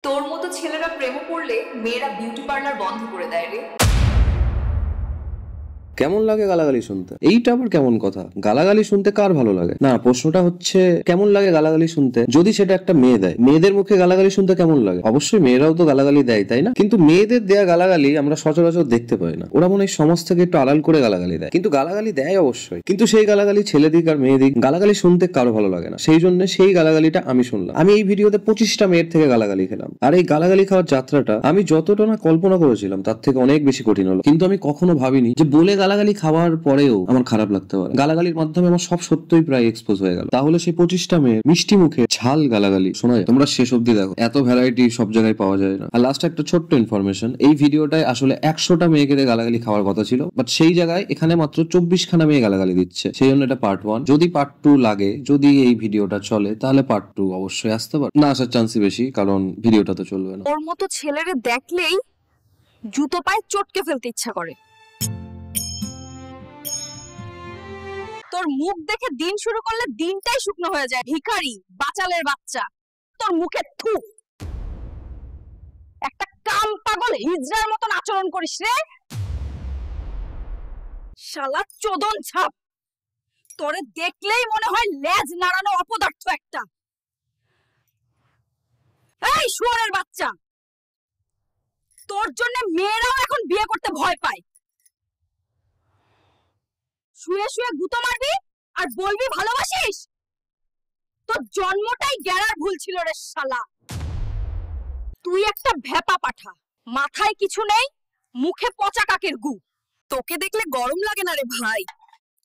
তোর মতো ছেলেরা প্রেমে পড়লে মেয়েরা বিউটি পার্লার বন্ধ করে দেয় রে। কেমন লাগে গালাগালি শুনতে? এইটা আবার কেমন কথা? গালাগালি শুনতে কার ভালো লাগে? না, প্রশ্নটা হচ্ছে কেমন লাগে গালাগালি শুনতে যদি সেটা একটা মেয়ে দেয়। মেয়েদের মুখে গালাগালি শুনতে কেমন লাগে? অবশ্যই মেয়েরাও তো গালাগালি দেয়, তাই না? কিন্তু মেয়েদের দেয়া গালাগালি আমরা সচরাচর দেখতে পাই না। ওরা মনে হয় সমাজ থেকে একটু আড়াল করে গালাগালি দেয়, কিন্তু গালাগালি দেয় অবশ্যই। কিন্তু সেই গালাগালি ছেলে দিক আর মেয়ে দিক, গালাগালি শুনতে কারো ভালো লাগে না। সেই জন্য সেই গালাগালিটা আমি শুনলাম। আমি এই ভিডিওতে 25টা মেয়ের থেকে গালাগালি খেলাম। আর এই গালাগালি খাওয়ার যাত্রাটা আমি যতটা না কল্পনা করেছিলাম তার থেকে অনেক বেশি কঠিন হলো। কিন্তু আমি কখনো ভাবিনি যে বলে গালাগালি খাওয়ার পরেও আমার খারাপ লাগতে পারে। গালাগালির মাধ্যমে আমার সব সত্যই প্রায় এক্সপোজ হয়ে গেল। তাহলে সেই 25টা মেয়ের মিষ্টি মুখে ঝাল গালাগালি শোনা যায়। তোমরা শেষ অব্দি দেখো, এত ভ্যারাইটি সব জায়গায় পাওয়া যায় না। আর লাস্ট একটা ছোট্ট ইনফরমেশন, এই ভিডিওটায় আসলে 100টা মেয়েকে দিয়ে গালাগালি খাওয়ার কথা ছিল, বাট সেই জায়গায় এখানে মাত্র 24খানা মেয়ে গালাগালি দিচ্ছে। সেই জন্য এটা পার্ট 1। যদি পার্ট 2 লাগে, যদি এই ভিডিওটা চলে, তাহলে পার্ট 2 অবশ্যই আসতে পারে। না আসার চান্সই বেশি, কারণ ভিডিওটা তো চলবে না। ওর মতো ছেলেরে দেখলেই জুতো পায়ে চটকে ফেলতে ইচ্ছা করে। তোর মুখ দেখে দিন শুরু করলে দিনটাই শুকনো হয়ে যায়। ভিখারি, বাচালের বাচ্চা, তোর মুখে থু। একটা কাম পাগল হিজড়ার মতন আচরণ করিস রে, শালা চোদন ছাপ। তোরে দেখলেই মনে হয় লেজ নাড়ানো অপদার্থ একটা। এই শুয়োরের বাচ্চা, তোর জন্য মেয়েরাও এখন বিয়ে করতে ভয় পায়। শুয়ে শুয়ে গুঁতো মারবি আর বলবি ভালোবাসিস? তোর জন্মটাই গেরার ভুল ছিল রে শালা। তুই একটা ভ্যাপা পাঠা, মাথায় কিছু নেই, মুখে পচা কাকের গু। তোকে দেখলে গরম লাগে না রে ভাই,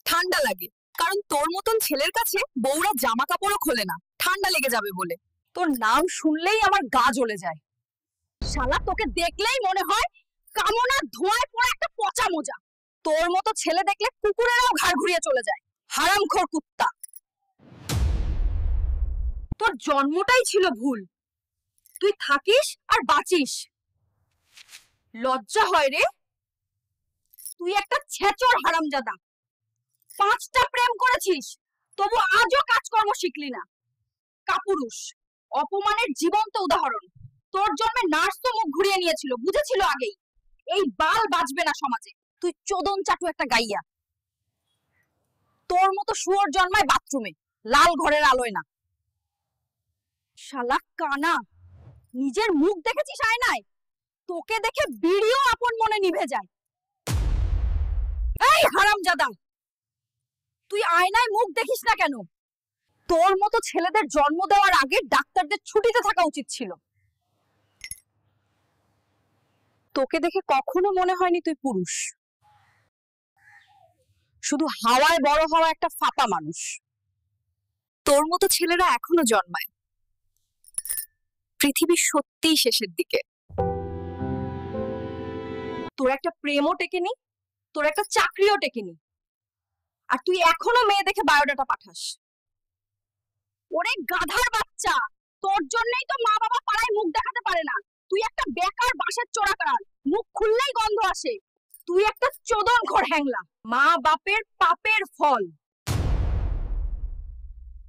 ঠান্ডা লাগে। কারণ তোর মতন ছেলের কাছে বউরা জামা কাপড়ও খোলে না, ঠান্ডা লেগে যাবে বলে। তোর নাম শুনলেই আমার গা জ্বলে যায়। শালা তোকে দেখলেই মনে হয় কামনার ধোঁয়ায় পড়া একটা পচা মোজা। তোর মতো ছেলে দেখলে কুকুরেরাও ঘাড় ঘুরিয়ে চলে যায়। হারামখোর কুত্তা, তোর জন্মটাই ছিল ভুল। তুই থাকিস আর বাঁচিস, লজ্জা হয় রে। তুই একটা ছেচর হারামজাদা। 5টা প্রেম করেছিস, তবু আজও কাজকর্ম শিখলি না। কাপুরুষ, অপমানের জীবন্ত উদাহরণ। তোর জন্মে নার্স তো মুখ ঘুরিয়ে নিয়েছিল, বুঝেছিল আগেই এই বাল বাঁচবে না সমাজে। তুই চোদন চাটু একটা গাইয়া। তোর মতো শুয়োর জন্মায় বাথরুমে, লাল ঘরের আলোয় না। শালা কানা, নিজের মুখ দেখেছিস আয়নায়? তোকে দেখে বিড়িও আপন মনে নিভে যায়। এই হারামজাদা, তুই আয়নায় মুখ দেখিস না কেন? তোর মতো ছেলেদের জন্ম দেওয়ার আগে ডাক্তারদের ছুটিতে থাকা উচিত ছিল। তোকে দেখে কখনো মনে হয়নি তুই পুরুষ, শুধু হাওয়ায় বড় হওয়া একটা ফাঁপা মানুষ। তোর মতো ছেলেরা এখনো জন্মায়। পৃথিবী সত্যিই শেষের দিকে। তোর একটা প্রেমও টেকেনি, তোর একটা চাকরিও টেকেনি, আর তুই এখনো মেয়ে দেখে বায়োডাটা পাঠাস। ওরে গাধার বাচ্চা, তোর জন্যই তো মা বাবা পাড়ায় মুখ দেখাতে পারে না। তুই একটা বেকার বাসের চোরাকার, মুখ খুললেই গন্ধ আসে। তুই একটা চোদনখোর হ্যাংলা, মা বাপের পাপের ফল।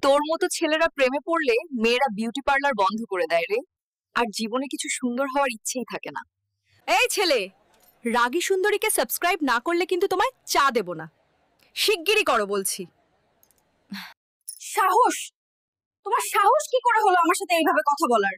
তোর মতো ছেলেরা প্রেমে পড়লে মেয়েরা বিউটি পার্লার বন্ধ করে দেয় রে, আর জীবনে কিছু সুন্দর হওয়ার ইচ্ছেই থাকে না। এই ছেলে, রাগী সুন্দরীকে সাবস্ক্রাইব না করলে কিন্তু তোমায় চা দেব না। শিগগিরই করো বলছি। সাহস, তোমার সাহস কি করে হলো আমার সাথে এইভাবে কথা বলার?